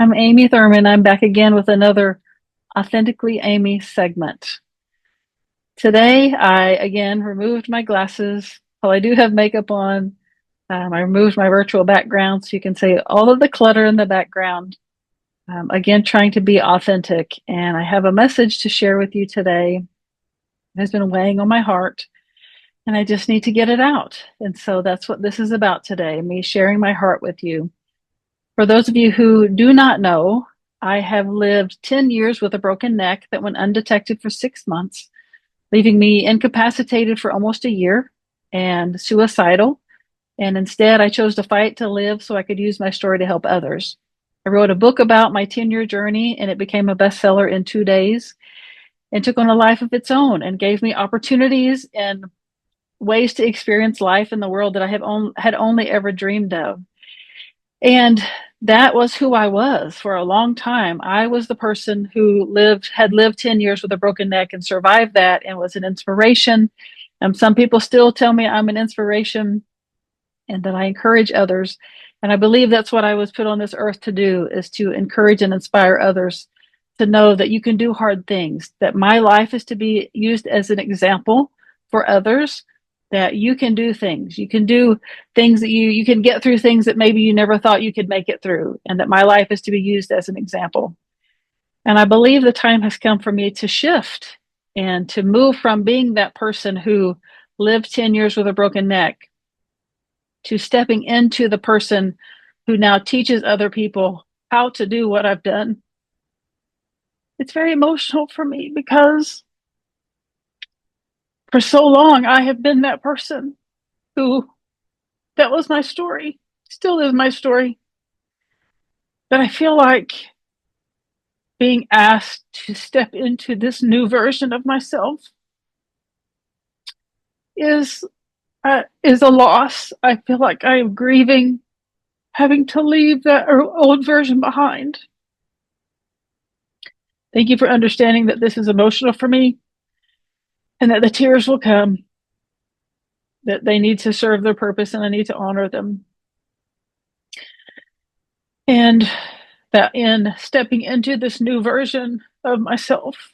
I'm Amy Thurman. I'm back again with another Authentically Amy segment. Today, I again removed my glasses. While I do have makeup on, I removed my virtual background so you can see all of the clutter in the background. Again, trying to be authentic. And I have a message to share with you today. It has been weighing on my heart, and I just need to get it out. And so that's what this is about today, me sharing my heart with you. For those of you who do not know, I have lived 10 years with a broken neck that went undetected for 6 months, leaving me incapacitated for almost a year and suicidal. And instead, I chose to fight to live so I could use my story to help others. I wrote a book about my 10-year journey, and it became a bestseller in 2 days and took on a life of its own and gave me opportunities and ways to experience life in the world that I had only ever dreamed of. And that was who I was for a long time. I was the person who had lived 10 years with a broken neck and survived that and was an inspiration. Some people still tell me I'm an inspiration and that I encourage others. And I believe that's what I was put on this earth to do, is to encourage and inspire others to know that you can do hard things, that my life is to be used as an example for others, that you can do things. You can do things that you can get through things that maybe you never thought you could make it through, and that my life is to be used as an example. And I believe the time has come for me to shift and to move from being that person who lived 10 years with a broken neck to stepping into the person who now teaches other people how to do what I've done. It's very emotional for me because for so long I have been that person who, that was my story, still is my story. But I feel like being asked to step into this new version of myself is a loss. I feel like I am grieving having to leave that old version behind. Thank you for understanding that this is emotional for me and that the tears will come, that they need to serve their purpose and I need to honor them. And that in stepping into this new version of myself,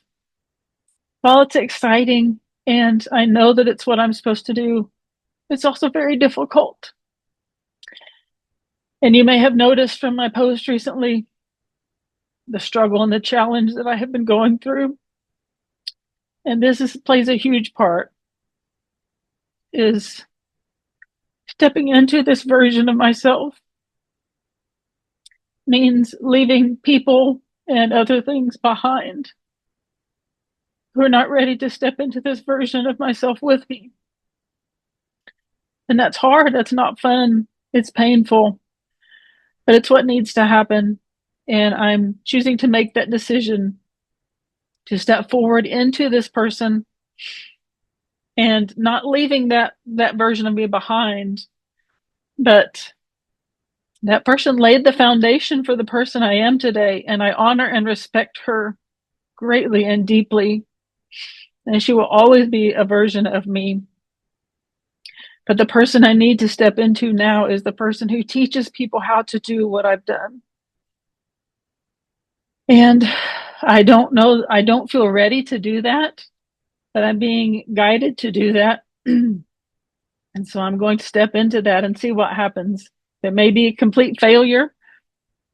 while it's exciting and I know that it's what I'm supposed to do, it's also very difficult. And you may have noticed from my post recently the struggle and the challenge that I have been going through. And plays a huge part, is stepping into this version of myself means leaving people and other things behind who are not ready to step into this version of myself with me. And that's hard. That's not fun. It's painful, but it's what needs to happen. And I'm choosing to make that decision to step forward into this person and not leaving that version of me behind, but that person laid the foundation for the person I am today, and I honor and respect her greatly and deeply. And she will always be a version of me. But the person I need to step into now is the person who teaches people how to do what I've done. And I don't feel ready to do that, but I'm being guided to do that. And so I'm going to step into that and see what happens. It may be a complete failure,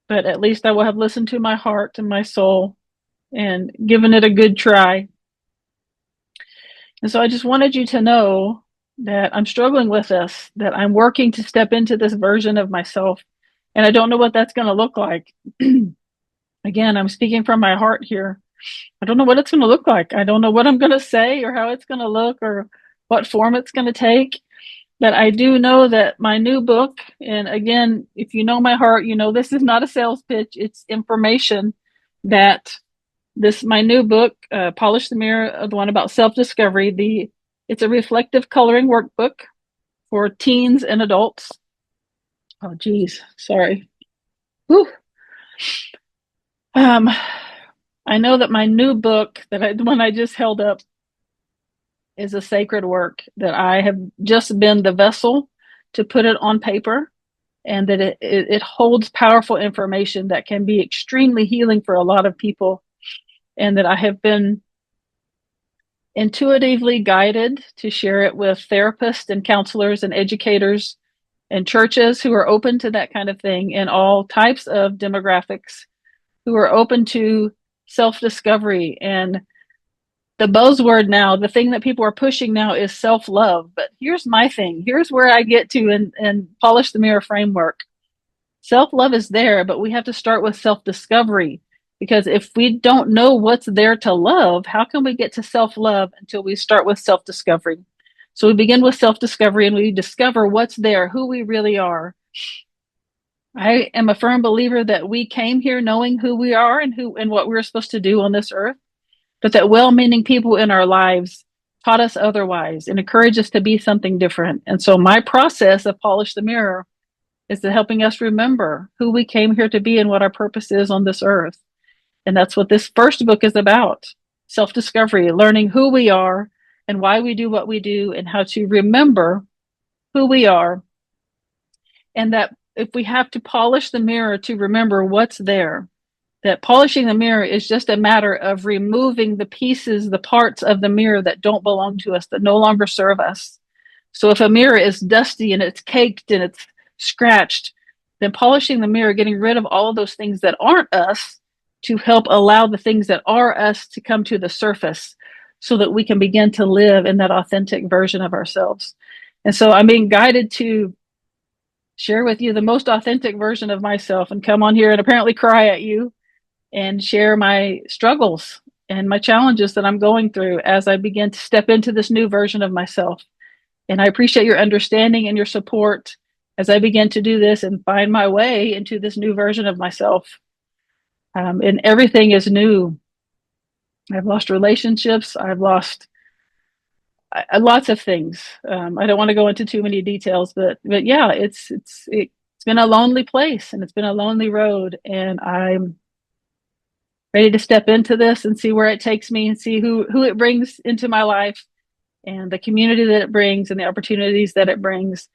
but at least I will have listened to my heart and my soul and given it a good try. And so I just wanted you to know that I'm struggling with this, that I'm working to step into this version of myself. And I don't know what that's going to look like. Again, I'm speaking from my heart here. I don't know what it's going to look like. I don't know what I'm going to say or how it's going to look or what form it's going to take. But I do know that my new book, and again, if you know my heart, you know this is not a sales pitch. It's information that my new book, Polish the Mirror, the one about self-discovery, it's a reflective coloring workbook for teens and adults. Oh, geez, sorry. Whew. I know that my new book, the one I just held up, is a sacred work, that I have just been the vessel to put it on paper. and that it holds powerful information that can be extremely healing for a lot of people, and that I have been intuitively guided to share it with therapists and counselors and educators and churches who are open to that kind of thing in all types of demographics, who are open to self-discovery. And the buzzword now, the thing that people are pushing now is self-love. But here's my thing. Here's where I get to and polish the mirror framework. Self-love is there, but we have to start with self-discovery. Because if we don't know what's there to love, how can we get to self-love until we start with self-discovery? So we begin with self-discovery and we discover what's there, who we really are. I am a firm believer that we came here knowing who we are and what we're supposed to do on this earth, but that well-meaning people in our lives taught us otherwise and encouraged us to be something different. And so my process of Polish the Mirror is to helping us remember who we came here to be and what our purpose is on this earth. And that's what this first book is about. Self-discovery, learning who we are and why we do what we do and how to remember who we are. And that if we have to polish the mirror to remember what's there, that polishing the mirror is just a matter of removing the pieces, the parts of the mirror that don't belong to us, that no longer serve us. So if a mirror is dusty and it's caked and it's scratched, then polishing the mirror, getting rid of all of those things that aren't us to help allow the things that are us to come to the surface so that we can begin to live in that authentic version of ourselves. And so I'm being guided to share with you the most authentic version of myself and come on here and apparently cry at you and share my struggles and my challenges that I'm going through as I begin to step into this new version of myself. And I appreciate your understanding and your support as I begin to do this and find my way into this new version of myself. And everything is new. I've lost relationships. I've lost lots of things. I don't want to go into too many details, but yeah, it's been a lonely place and it's been a lonely road, and I'm ready to step into this and see where it takes me and see who it brings into my life and the community that it brings and the opportunities that it brings.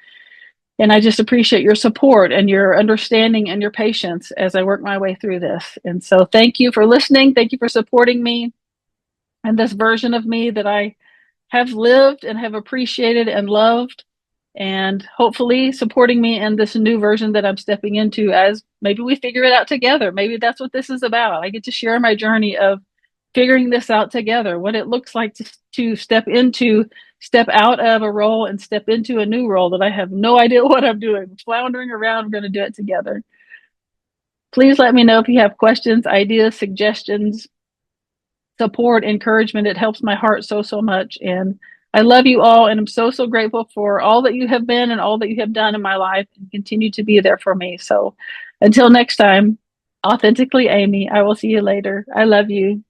And I just appreciate your support and your understanding and your patience as I work my way through this. And so thank you for listening. Thank you for supporting me and this version of me that I have lived and have appreciated and loved, and hopefully supporting me in this new version that I'm stepping into as maybe we figure it out together. Maybe that's what this is about. I get to share my journey of figuring this out together, what it looks like to step out of a role and step into a new role that I have no idea what I'm doing, floundering around. I'm going to do it together. Please let me know if you have questions, ideas, suggestions, support, encouragement. It helps my heart so much. And I love you all, and I'm so grateful for all that you have been and all that you have done in my life and continue to be there for me. So until next time, authentically Amy, I will see you later. I love you.